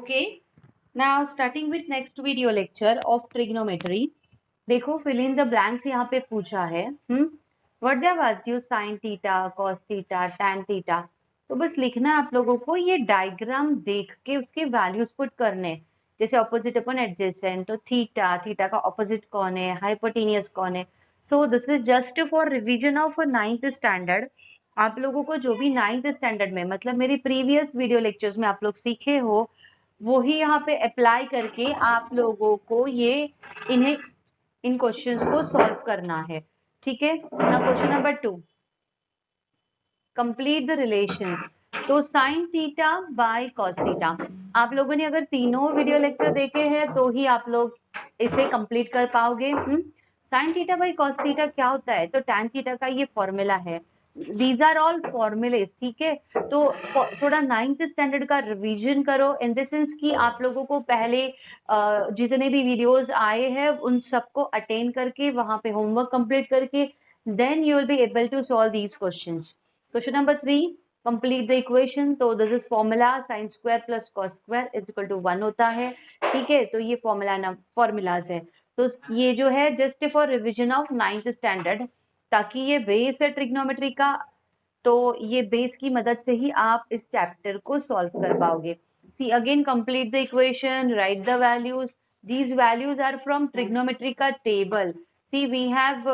Okay, now starting with next video lecture of trigonometry. देखो fill in the blanks यहाँ पे पूछा है what they have asked you sin theta, cos theta, tan theta. तो बस लिखना है आप लोगों को ये डायग्राम देख के उसके वैल्यूज पुट करने हैं. जैसे ऑपोजिट अपन एडजेसेंट तो थीटा थीटा का ऑपोजिट कौन है, हाइपोटेनियस कौन है. So this is just for revision of 9th standard. आप लोगों को जो भी 9th स्टैंडर्ड में मतलब मेरी प्रीवियस वीडियो लेक्चर्स में आप लोग सीखे हो वो ही यहाँ पे अप्लाई करके आप लोगों को ये इन्हें इन क्वेश्चंस को सॉल्व करना है. ठीक है. Now question number 2, complete the relations. तो sine theta by cos theta आप लोगों ने अगर तीनों वीडियो लेक्चर देखे हैं तो ही आप लोग इसे कंप्लीट कर पाओगे. Sign theta by cos theta क्या होता है, तो टैन थीटा का ये फॉर्मूला है. These are all formulas. ठीक है. तो थोड़ा 9th स्टैंडर्ड का रिवीजन करो इन द सेंस कि आप लोगों को पहले जितने भी वीडियोस आए हैं उन सबको अटेंड करके वहां पे होमवर्क कंप्लीट करके then you will be able to solve these questions. Question number 3, complete the equation. तो this is formula sine square plus cos square is equal to 1 होता है. ठीक है. तो ये फॉर्मूलाज है. तो ये जो है just for revision of 9th standard, ताकि ये बेस है ट्रिग्नोमेट्री का, तो ये बेस की मदद से ही आप इस चैप्टर को सॉल्व कर पाओगे. See again complete the equation, right the values. These values are from trigonometry का table. See we have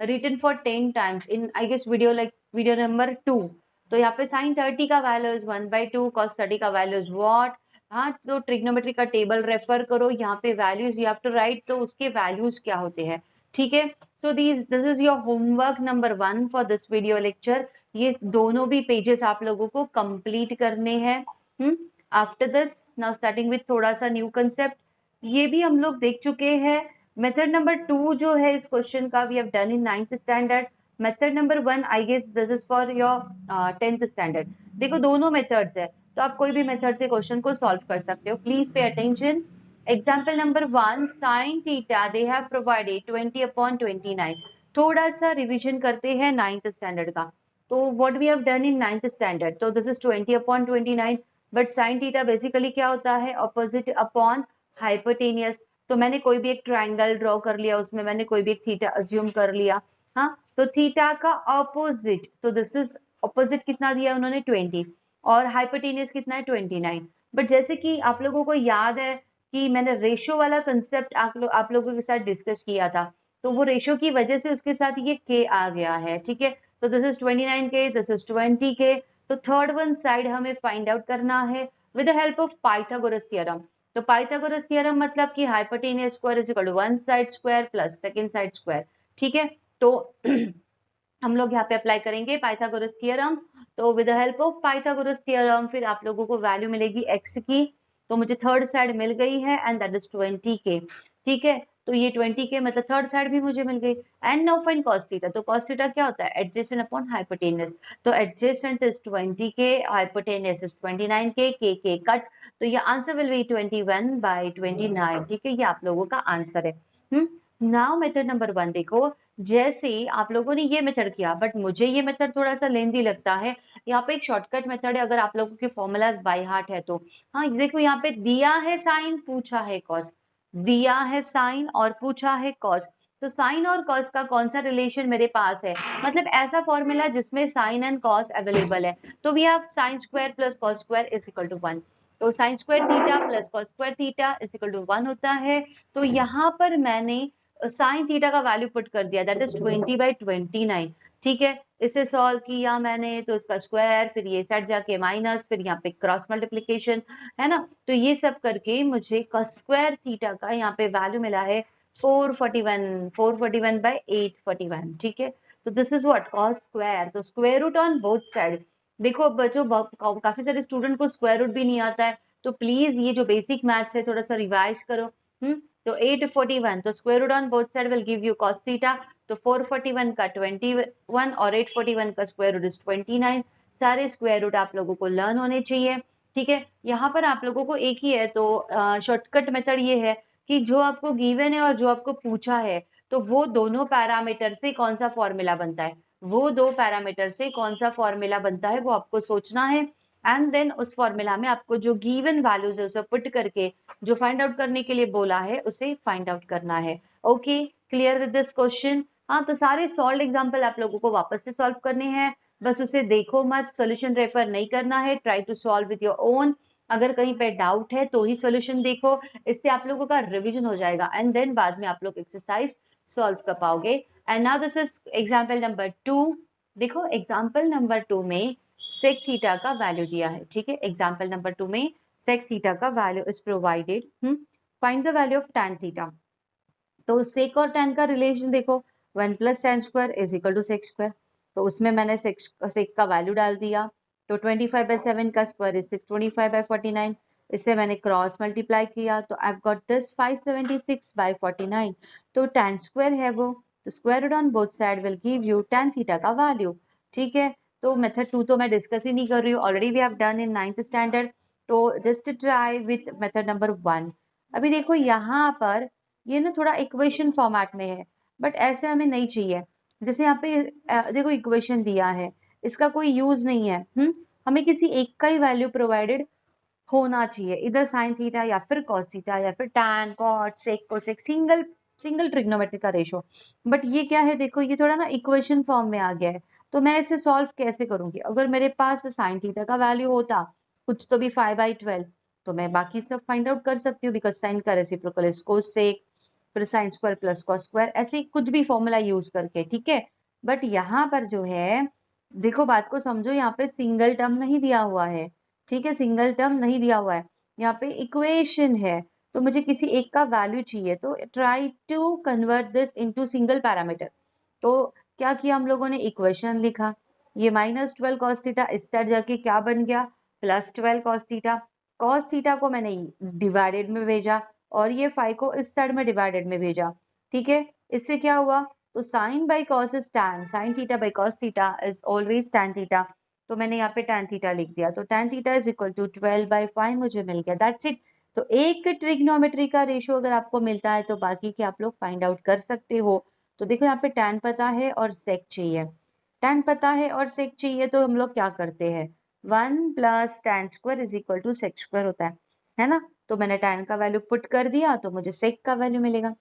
written for 10 times in I guess video number 2. तो यहाँ पे साइन 30 का वैल्यू इज 1/2, कॉस 30 का value is what. हाँ, तो trigonometry का table refer करो. यहाँ पे values you have to write, तो उसके वैल्यूज क्या होते हैं. ठीक है. So this is your homework number 1 for this video lecture. ये दोनों भी पेजेस आप लोगों को कंप्लीट करने हैं. After this now starting with थोड़ा सा न्यू कंसेप्ट. ये भी हम लोग देख चुके हैं. मेथड नंबर 2 जो है इस क्वेश्चन का we have done in 9th standard. Method number 1 I guess this is for your 10th standard. देखो दोनों मेथड्स है, तो आप कोई भी मेथड से क्वेश्चन को सॉल्व कर सकते हो. Please pay attention. Example number 1, sine theta they have provided 20/29. थोड़ा सा रिविजन करते हैं 9th स्टैंडर्ड का. तो what we have done in 9th standard, तो this is 20/29. But sine theta basically क्या होता है, ऑपोजिट अपॉन हाइपोटेनियस. तो मैंने कोई भी एक ट्राइंगल ड्रॉ कर लिया, उसमें मैंने कोई भी एक थीटा अज्यूम कर लिया. हाँ, तो थीटा का ऑपोजिट, तो दिस इज ऑपोजिट कितना दिया उन्होंने 20 और हाइपोटेनियस कितना है 29. बट जैसे कि आप लोगों को याद है कि मैंने रेशो वाला कंसेप्ट आप लोगों के साथ डिस्कस किया था, तो वो रेशो की वजह से उसके साथ ये के आ गया है. ठीक है. तो this is 29k, this is 20k. तो थर्ड वन साइड हमें फाइंड आउट करना है with the help of Pythagoras theorem. तो पाइथागोरस थ्योरम मतलब कि hypotenuse square is equal to one side square plus second side square. ठीक है. तो हम लोग यहाँ पे अप्लाई करेंगे पाइथागोरस थ्योरम. तो with the help of Pythagoras theorem फिर आप लोगों को वैल्यू मिलेगी x की. तो मुझे थर्ड साइड मिल गई है एंड दैट इज 20k. ठीक है. तो ये 20k मतलब थर्ड साइड भी मुझे मिल गई. And now find cos theta. तो cos थीटा क्या होता है, एडजेसेंट अपॉन हाइपोटेनियस. तो adjacent is 20k, hypotenuse is 29k, k cut. तो ये आंसर विल बी 21/29. ठीक है. ये आप लोगों का आंसर है. नाउ मेथड नंबर 1 देखो. जैसे आप लोगों ने ये मेथड किया, बट मुझे ये मेथड थोड़ा सा लेंदी लगता है. यहाँ पे एक शॉर्टकट मेथड है अगर आप लोगों के फॉर्मूलाज बाय हार्ट है तो. हाँ, देखो यहाँ पे दिया है साइन, पूछा है कॉस. दिया है साइन और पूछा है कॉस. तो साइन और कॉस का कौन सा रिलेशन मेरे पास है, मतलब ऐसा फॉर्मूला जिसमें साइन एंड कॉस अवेलेबल है. तो we have sine square plus cos square is equal to 1. तो sine square theta plus cos square theta is equal to 1 होता है. तो यहाँ पर मैंने साइन थीटा का वैल्यू पुट कर दिया, दैट इज 20/29. ठीक है. इसे सॉल्व किया मैंने, तो इसका स्क्वायर, फिर ये साइड जाके माइनस, फिर यहाँ पे क्रॉस मल्टीप्लीकेशन है ना. तो ये सब करके मुझे cos स्क्वायर थीटा का यहाँ पे वैल्यू मिला है 441/841. ठीक है. तो this is what cos square. तो square root on both side. देखो बच्चों काफी सारे स्टूडेंट को स्क्वायर रूट भी नहीं आता है, तो प्लीज ये जो बेसिक मैथ्स है थोड़ा सा रिवाइज करो. तो 841, तो square root on both side will give you cos theta. तो 441 का 21 और 841 का स्क्वायर रूट इज 29. सारे स्क्वायर रूट आप लोगों को लर्न होने चाहिए. ठीक है. यहाँ पर आप लोगों को एक ही है, तो शॉर्टकट मेथड ये है कि जो आपको गिवन है और जो आपको पूछा है, तो वो दोनों पैरामीटर से कौन सा फॉर्मूला बनता है, वो दो पैरामीटर से कौन सा फॉर्मूला बनता है वो आपको सोचना है. एंड देन उस फॉर्मूला में आपको जो गिवन वैल्यूज है उसे पुट करके जो फाइंड आउट करने के लिए बोला है उसे फाइंड आउट करना है। Okay, clear with this question? हाँ, तो सारे सॉल्व एग्जाम्पल आप लोगों को वापस से सॉल्व करने हैं, बस उसे देखो मत, सॉल्यूशन रेफर नहीं करना है, try to solve with your own. अगर कहीं पे डाउट है तो ही सॉल्यूशन देखो, इससे आप लोगों का रिवीजन हो जाएगा एंड देन बाद में आप लोग एक्सरसाइज सॉल्व कर पाओगे। And now this is example number 2। देखो एग्जाम्पल नंबर 2 में सेक थीटा का वैल्यू दिया है, ठीक है। एग्जाम्पल नंबर 2 में सेक थीटा का value is provided. Find the value of tan theta. तो सेक और tan का रिलेशन देखो, 1 plus tan square is equal to sec square. तो उसमें मैंने सेक का वैल्यू डाल दिया, तो 25/7 का स्क्वायर इज 625/49। इससे मैंने क्रॉस मल्टीप्लाई किया तो आई गॉट दिस 576/49। तो tan स्क्वायर है वो, तो square root on both side will give you tan theta का वैल्यू, ठीक है। तो मेथड 2 तो मैं डिस्कस ही नहीं कर रही हूँ, already we have done in 9th standard. तो just try with method number 1। अभी देखो यहाँ पर ये ना थोड़ा इक्वेशन फॉर्मेट में है, बट ऐसे हमें नहीं चाहिए। जैसे यहाँ पे देखो इक्वेशन दिया है, इसका कोई यूज नहीं है। हमें किसी एक का ही वैल्यू प्रोवाइडेड होना चाहिए, इधर साइन थीटा या फिर कॉस थीटा या फिर tan cot sec cosec, single single trigonometry का रेशो। बट ये क्या है, देखो ये थोड़ा ना इक्वेशन फॉर्म में आ गया है, तो मैं इसे सॉल्व कैसे करूंगी? अगर मेरे पास साइन थीटा का वैल्यू होता कुछ तो भी 5/12, तो मैं बाकी सब फाइंड आउट कर सकती हूँ, बिकॉज साइन का रेसिप्रोकल इज कोसेक, फिर sign square plus cos square, ऐसे कुछ भी फॉर्मूला यूज करके, ठीक है। बट यहाँ पर जो है, देखो बात को समझो, यहाँ पे सिंगल टर्म नहीं दिया हुआ है, ठीक है, सिंगल टर्म नहीं दिया हुआ है, यहाँ पे इक्वेशन है। तो मुझे किसी एक का वैल्यू चाहिए, तो try to convert this into single parameter. तो क्या किया हम लोगों ने, इक्वेशन लिखा, ये -12 cos थीटा इस साइड जाके क्या बन गया, +12 cos थीटा। cos थीटा को मैंने डिवाइडेड में भेजा और ये 5 को इस साइड में डिवाइडेड में भेजा, ठीक है। इससे क्या हुआ, तो sine by cos is tan, sine theta by cos theta is always tan theta. तो मैंने यहाँ पे tan थीटा लिख दिया, तो tan theta is equal to 12/5 मुझे मिल गया, दैट्स इट। तो एक ट्रिग्नोमेट्री का रेशियो अगर आपको मिलता है तो बाकी के आप लोग फाइंड आउट कर सकते हो। तो देखो यहाँ पे tan पता है और sec चाहिए, tan पता है और sec चाहिए, तो हम लोग क्या करते हैं, 1 plus tan square is equal to sec square होता है ना। तो मैंने tan का वैल्यू पुट कर दिया तो मुझे sec का वैल्यू मिलेगा।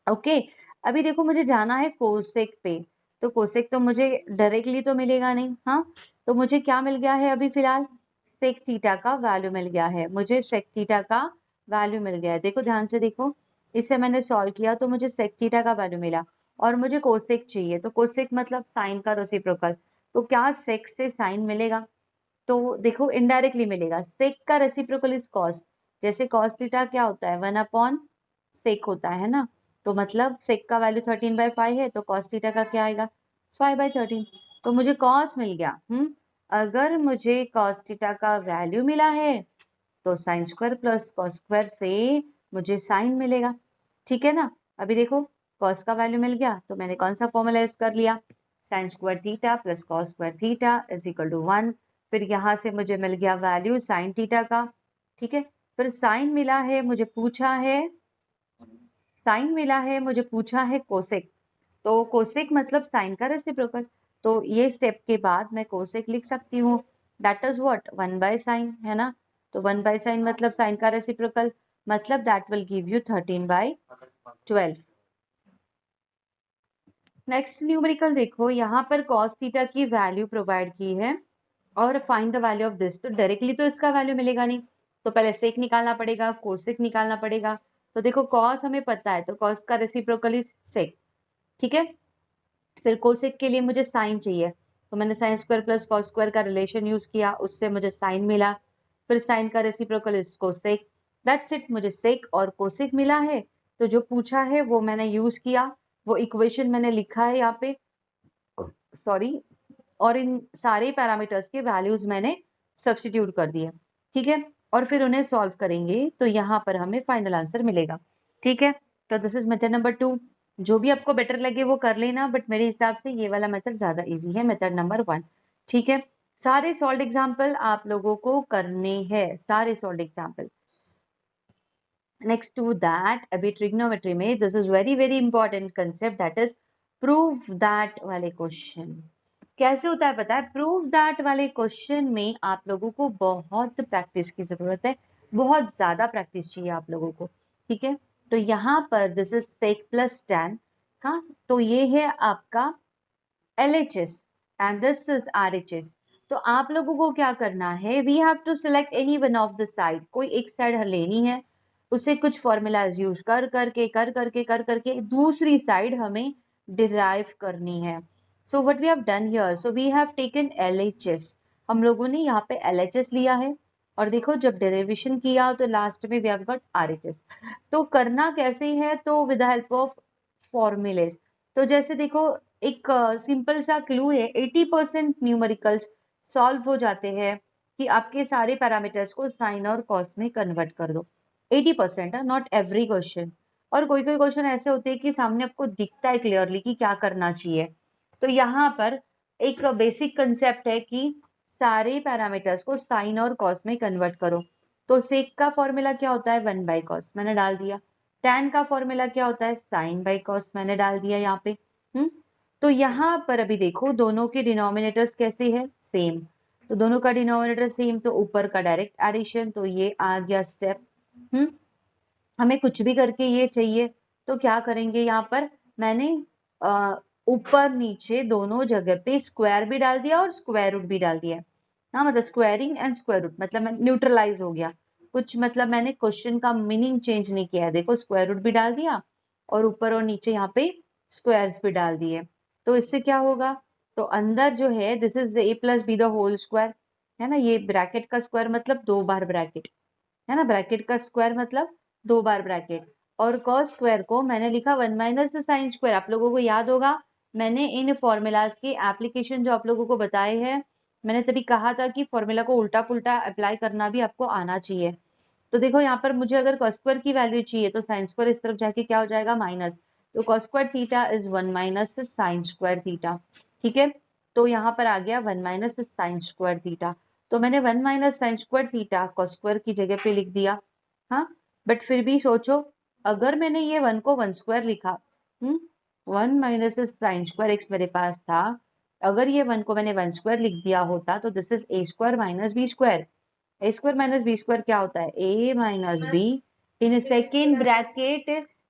ओके, अभी देखो मुझे जाना है कोसेक पे, तो कोसेक तो मुझे डायरेक्टली तो मिलेगा नहीं, हाँ। तो मुझे क्या मिल गया है अभी फिलहाल, सेक थीटा का वैल्यू मिल गया है, मुझे सेक थीटा का वैल्यू मिल गया है। देखो ध्यान से देखो, इसे मैंने सॉल्व किया तो मुझे सेक थीटा का वैल्यू मिला और मुझे कोसेक चाहिए, तो कोसेक मतलब साइन का रेसिप्रोकल। तो क्या सेक से साइन मिलेगा? तो देखो इनडायरेक्टली मिलेगा, सेक का रेसिप्रोकल इज कॉस, जैसे कॉस थीटा क्या होता है, 1 अपॉन सेक होता है ना। तो मतलब सेक का वैल्यू 13/5 है, तो कॉस थीटा का क्या आएगा, 5/13। तो मुझे कॉस मिल गया। अगर मुझे कॉस थीटा का वैल्यू मिला है तो sine square plus cos square से मुझे साइन मिलेगा, ठीक है ना। अभी देखो कॉस का वैल्यू मिल गया तो मैंने कौन सा फॉर्मूला यूज कर लिया, sine square theta plus cos square theta is equal to 1। फिर यहाँ से मुझे मिल गया वैल्यू साइन थीटा का, ठीक है। फिर साइन मिला है, मुझे पूछा है, साइन मिला है, मुझे पूछा है कोसेक, तो कोसेक मतलब साइन का रेसिप्रोकल। तो ये स्टेप के बाद मैं कोसेक लिख सकती हूँ, दैट इज व्हाट 1/sin, है ना। तो 1/sin मतलब साइन का रेसिप्रोकल, मतलब that will give you 13/12। Next numerical देखो, यहाँ पर cos थीटा की वैल्यू प्रोवाइड की है और find the value of this. तो डायरेक्टली तो इसका वैल्यू मिलेगा नहीं, तो पहले सेक निकालना पड़ेगा, कोसेक निकालना पड़ेगा। तो देखो cos हमें पता है, तो cos का रेसिप्रोकल इज सेक, ठीक है। फिर कोसेक के लिए मुझे साइन चाहिए, तो मैंने sign square plus cos square का रिलेशन यूज किया, उससे मुझे साइन मिला। फिर साइन का reciprocal is cosec, that's it, मुझे सेक और कोसेक मिला है। तो जो पूछा है वो मैंने यूज किया, वो इक्वेशन मैंने लिखा है यहाँ पे, सॉरी, और इन सारे पैरामीटर्स के वैल्यूज मैंने सब्स्टिट्यूट कर दिए, ठीक है। और फिर उन्हें सॉल्व करेंगे तो यहाँ पर हमें फाइनल आंसर मिलेगा, ठीक है। तो दिस इज मेथड नंबर 2। जो भी आपको बेटर लगे वो कर लेना, बट मेरे हिसाब से ये वाला मेथड ज्यादा इजी है, मेथड नंबर 1, ठीक है। सारे सॉल्व एग्जाम्पल आप लोगों को करने हैं, सारे solve example. Next to that, अभी ट्रिग्नोमेट्री में this is very very important concept, that is prove that वाले क्वेश्चन। कैसे होता है पता है? प्रूव दैट वाले क्वेश्चन में आप लोगों को बहुत प्रैक्टिस की जरूरत है, बहुत ज्यादा प्रैक्टिस चाहिए आप लोगों को, ठीक है। तो यहाँ पर this is sec plus tan, हाँ, तो ये है आपका LHS and this is RHS। तो आप लोगों को क्या करना है, we have to select any one of the side, कोई एक साइड लेनी है, उसे कुछ फॉर्मूलाज यूज कर करके दूसरी साइड हमें डिराइव करनी है। So what we have done here, so we have taken LHS, हम लोगों ने यहाँ पे LHS लिया है, और देखो जब डेरिवेशन किया तो लास्ट में वी हैव गॉट RHS। तो करना कैसे है, तो with the help of formulas. तो जैसे देखो एक सिंपल सा क्लू है, 80% न्यूमेरिकल्स सॉल्व हो जाते हैं कि आपके सारे पैरामीटर्स को साइन और कॉस में कन्वर्ट कर दो। 80% है, नॉट एवरी क्वेश्चन। और कोई कोई क्वेश्चन ऐसे होते हैं कि सामने आपको दिखता है क्लियरली कि क्या करना चाहिए। तो यहाँ पर एक बेसिक कंसेप्ट है कि सारे पैरामीटर्स को साइन और कॉस में कन्वर्ट करो। तो सेक का फॉर्मूला क्या होता है, 1/cos, मैंने डाल दिया। tan का फॉर्मूला क्या होता है, sin/cos, मैंने डाल दिया यहाँ पे। तो यहाँ पर अभी देखो दोनों के डिनोमिनेटर्स कैसे है, सेम। तो दोनों का डिनोमिनेटर सेम, तो ऊपर का डायरेक्ट एडिशन, तो ये आ गया स्टेप। हमें कुछ भी करके ये चाहिए, तो क्या करेंगे, यहाँ पर मैंने ऊपर नीचे दोनों जगह पे स्क्वायर भी डाल दिया और स्क्वायर रूट भी डाल दिया। हाँ, मतलब स्क्वायरिंग एंड स्क्वायर रूट, मतलब न्यूट्रलाइज हो गया कुछ, मतलब मैंने क्वेश्चन का मीनिंग चेंज नहीं किया है। देखो स्क्वायर रूट भी डाल दिया और ऊपर और नीचे यहाँ पे स्क्वायर्स भी डाल दिए। तो इससे क्या होगा, तो अंदर जो है this is a plus B the whole square, है ना। ये ब्रैकेट का स्क्वायर मतलब 2 बार ब्रैकेट, है ना। ब्रैकेट का स्क्वायर मतलब 2 बार ब्रैकेट। और कॉस स्क्वायर को मैंने लिखा 1 माइनस साइन स्क्वायर। आप लोगों को याद होगा मैंने इन फॉर्मूलाज के एप्लीकेशन जो आप लोगों को बताए हैं, मैंने तभी कहा था कि फॉर्मूला को उल्टा पुल्टा अप्लाई करना भी आपको आना चाहिए। तो देखो यहाँ पर मुझे अगर कॉस स्क्वायर की वैल्यू चाहिए तो साइन स्क्वायर इस तरफ जाके क्या हो जाएगा, माइनस। तो cos square theta is 1 minus sine square theta, ठीक है। तो यहाँ पर आ गया 1 माइनस साइन स्क्वायर थीटा। तो मैंने 1 minus sine square theta cos square की जगह पे लिख दिया। हाँ, बट फिर भी सोचो, अगर मैंने ये 1 को 1 स्क्वायर लिखा, 1 माइनस साइन स्क्वायर एक्स मेरे पास था, अगर ये 1 को मैंने 1 स्क्वायर लिख दिया होता तो this is a square minus B square. A square minus B square क्या होता है, A minus B in second bracket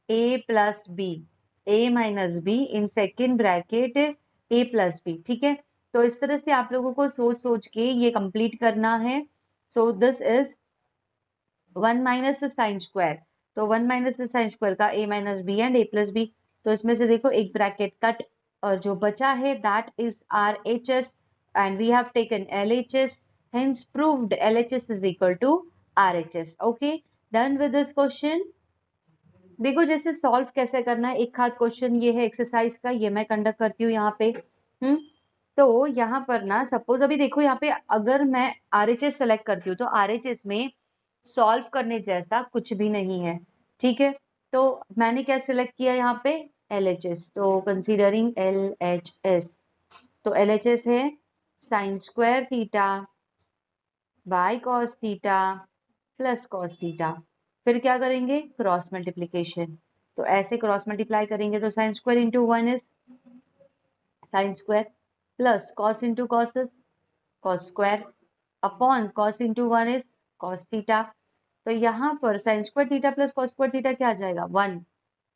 A plus B, A minus B in second bracket A plus B, ठीक है। तो इस तरह से आप लोगों को सोच सोच के ये कंप्लीट करना है। So this is 1 minus sine square, तो 1 माइनस साइन स्क्वायर का a minus B and a plus B. तो इसमें से देखो एक ब्रैकेट कट, और जो बचा है that is RHS and we have taken LHS, hence proved LHS is equal to RHS। okay, done with this question। देखो जैसे सॉल्व कैसे करना है, एक हाथ क्वेश्चन ये है एक्सरसाइज का, ये मैं कंडक्ट करती हूँ यहाँ पे। तो यहाँ पर ना सपोज अभी देखो यहाँ पे अगर मैं RHS सेलेक्ट करती हूँ तो RHS में सॉल्व करने जैसा कुछ भी नहीं है, ठीक है। तो मैंने क्या सिलेक्ट किया यहाँ पे, LHS। तो कंसीडरिंग LHS, तो LHS है sign square theta by cos theta plus cos theta. फिर क्या करेंगे, क्रॉस मल्टीप्लीकेशन। तो ऐसे क्रॉस मल्टीप्लाई करेंगे तो sine square into 1 is sine square plus cos into cos is cos square upon cos into 1 is cos theta. तो यहाँ पर sign square theta plus cos square theta क्या आ जाएगा, 1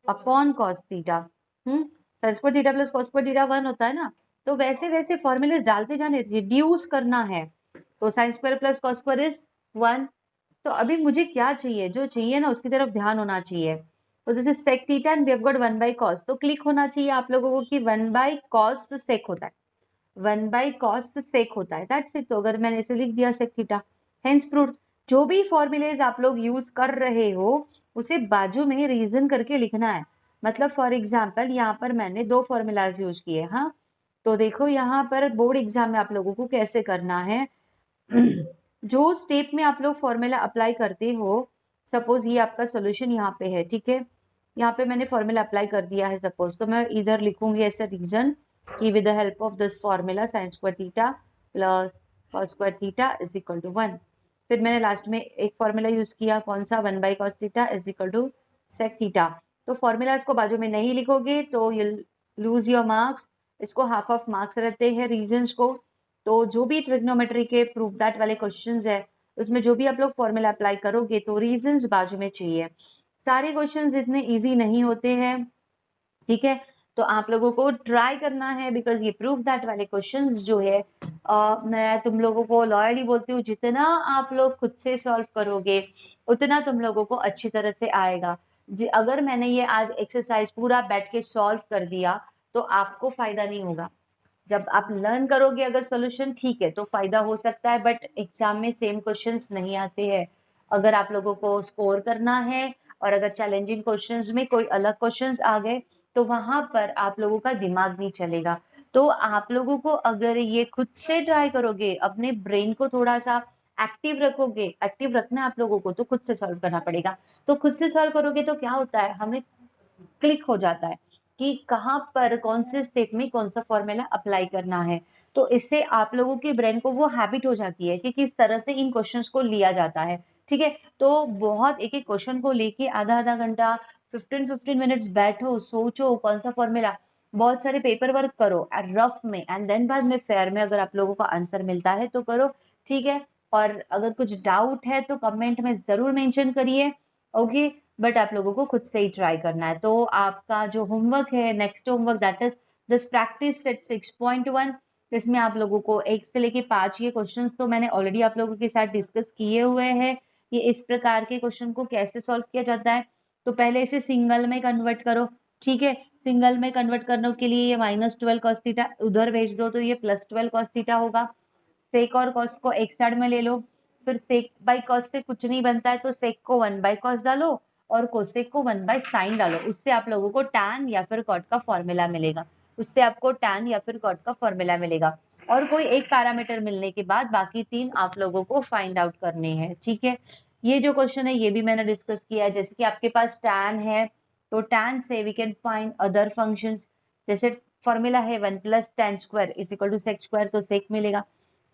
upon cos theta. Sign square theta plus cos square theta 1 होता है ना। तो वैसे वैसे फॉर्मूलेस डालते जाने, रिड्यूस करना है। तो sine square plus cos square is 1। तो अभी मुझे क्या चाहिए, जो चाहिए ना उसकी तरफ ध्यान होना चाहिए। तो this is sec theta and we have got 1 by cos. तो क्लिक होना चाहिए आप लोगों को कि 1 बाय कॉस सेक होता है, 1 बाय कॉस सेक होता है, दैट्स इट। तो अगर मैंने इसे लिख दिया सेक थीटा, हेंस प्रूव्ड। जो भी फॉर्मूलेज आप लोग यूज कर रहे हो उसे बाजू में रीजन करके लिखना है। मतलब फॉर एग्जाम्पल यहाँ पर मैंने 2 फॉर्मूलाज यूज किए। हाँ, तो देखो यहाँ पर बोर्ड एग्जाम में आप लोगों को कैसे करना है। जो स्टेप में आप लोग फॉर्मूला अप्लाई करते हो, सपोज ये आपका सोल्यूशन यहाँ पे है, ठीक है। यहाँ पे मैंने फॉर्मूला अप्लाई कर दिया है सपोज, तो मैं इधर लिखूंगी ऐसा रीजन कि with the help of this formula sine square theta plus cos square theta is equal to 1। फिर मैंने लास्ट में एक फॉर्मूला यूज किया, कौन सा, 1 by cos theta is equal to sec theta. तो फॉर्मूलाज को बाजू में नहीं लिखोगे तो यू लूज योर मार्क्स। इसको हाफ ऑफ मार्क्स रहते हैं रीजंस को। तो जो भी ट्रिग्नोमेट्री के प्रूव दैट वाले क्वेश्चंस है उसमें जो भी आप लोग फॉर्मूला अप्लाई करोगे तो रीजंस बाजू में चाहिए। सारे क्वेश्चंस इतने इजी नहीं होते हैं, ठीक है। तो आप लोगों को ट्राई करना है, बिकॉज ये प्रूफ दैट वाले क्वेश्चंस जो है मैं तुम लोगों को लॉयली बोलती हूँ, जितना आप लोग खुद से सॉल्व करोगे उतना तुम लोगों को अच्छी तरह से आएगा। अगर मैंने ये आज एक्सरसाइज पूरा बैठ के सॉल्व कर दिया तो आपको फायदा नहीं होगा। जब आप लर्न करोगे अगर सोल्यूशन, ठीक है, तो फायदा हो सकता है, बट एग्जाम में सेम क्वेश्चंस नहीं आते हैं। अगर आप लोगों को स्कोर करना है और अगर चैलेंजिंग क्वेश्चंस में कोई अलग क्वेश्चंस आ गए तो वहां पर आप लोगों का दिमाग नहीं चलेगा। तो आप लोगों को अगर ये खुद से ट्राई करोगे, अपने ब्रेन को थोड़ा सा एक्टिव रखोगे, एक्टिव रखना है आप लोगों को, तो खुद से सॉल्व करना पड़ेगा। तो खुद से सॉल्व करोगे तो क्या होता है, हमें क्लिक हो जाता है कि कहाँ पर कौन से स्टेप में कौन सा फॉर्मूला अप्लाई करना है। तो इससे आप लोगों के ब्रेन को वो हैबिट हो जाती है कि किस तरह से इन क्वेश्चंस को लिया जाता है, ठीक है। तो बहुत एक एक क्वेश्चन को लेके आधा आधा घंटा 15-15 मिनट्स बैठो, सोचो कौन सा फॉर्मूला, बहुत सारे पेपर वर्क करो रफ में, एंड देन बाद में फेयर में अगर आप लोगों को आंसर मिलता है तो करो, ठीक है। और अगर कुछ डाउट है तो कमेंट में जरूर मेंशन करिए, ओके। बट आप लोगों को खुद से ही ट्राई करना है। तो आपका जो होमवर्क है, next homework, that is this practice set 6.1। इसमें आप लोगों को 1 से लेके 5 ये क्वेश्चंस तो मैंने ऑलरेडी आप लोगों के साथ डिस्कस किए हुए हैं। ये इस प्रकार के क्वेश्चन को कैसे सॉल्व किया जाता है, तो पहले इसे सिंगल में कन्वर्ट करो, ठीक है। सिंगल में कन्वर्ट करने के लिए ये -12 cos थीटा उधर भेज दो तो ये +12 cos थीटा होगा। सेक और कॉस को एक साइड में ले लो, फिर सेक बाई कॉस से कुछ नहीं बनता है तो सेक को 1 बाई कॉस डालो और कोसेक को 1 बाई साइन डालो, उससे आप लोगों को टैन या फिर कॉट का फॉर्मूला मिलेगा, उससे आपको टैन या फिर कॉट का फॉर्मूला मिलेगा। और कोई एक पैरामीटर मिलने के बाद बाकी 3 आप लोगों को फाइंड आउट करने हैं, ठीक है। ये जो क्वेश्चन है ये भी मैंने डिस्कस किया है, जैसे कि आपके पास टैन है तो टैन से we can find other functions. जैसे फॉर्मूला है 1 + tan square is equal to sec square, तो सेक मिलेगा।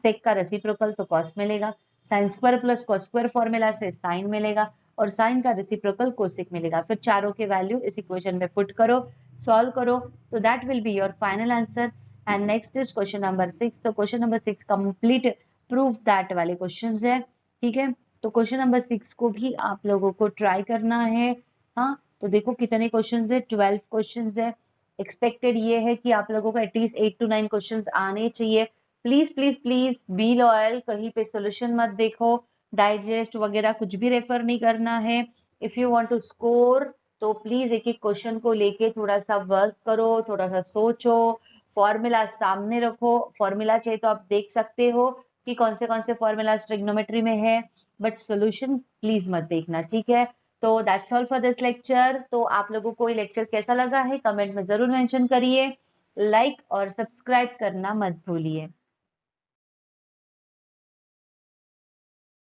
सेक का रेसिप्रोकल तो कॉस मिलेगा। Sine square plus cos square formula से साइन मिलेगा और साइन का रेसिप्रोकल कोसेक मिलेगा। फिर चारों के वैल्यू इस इक्वेशन में पुट करो, सॉल्व करो, तो that will be your final answer. And next is question number 6। तो question number 6 complete proof that वाले क्वेश्चंस है, ठीक है। तो क्वेश्चन नंबर 6 को भी आप लोगों को ट्राई करना है। हाँ, तो देखो कितने क्वेश्चंस है, 12 क्वेश्चंस है। एक्सपेक्टेड ये है कि आप लोगों को एटलीस्ट 8 to 9 क्वेश्चंस आने चाहिए। Please please please be loyal, कहीं पे सोल्यूशन मत देखो, डाइजेस्ट वगैरह कुछ भी रेफर नहीं करना है। If you want to score तो प्लीज एक एक क्वेश्चन को लेके थोड़ा सा वर्क करो, थोड़ा सा सोचो, फॉर्मूला सामने रखो। फॉर्मूला चाहिए तो आप देख सकते हो कि कौन से फॉर्मूला ट्रिग्नोमेट्री में है, बट सोल्यूशन प्लीज मत देखना, ठीक है। तो that's all for this lecture. तो आप लोगों को ये लेक्चर कैसा लगा है कमेंट में जरूर मेंशन करिए, लाइक और सब्सक्राइब करना मत भूलिए।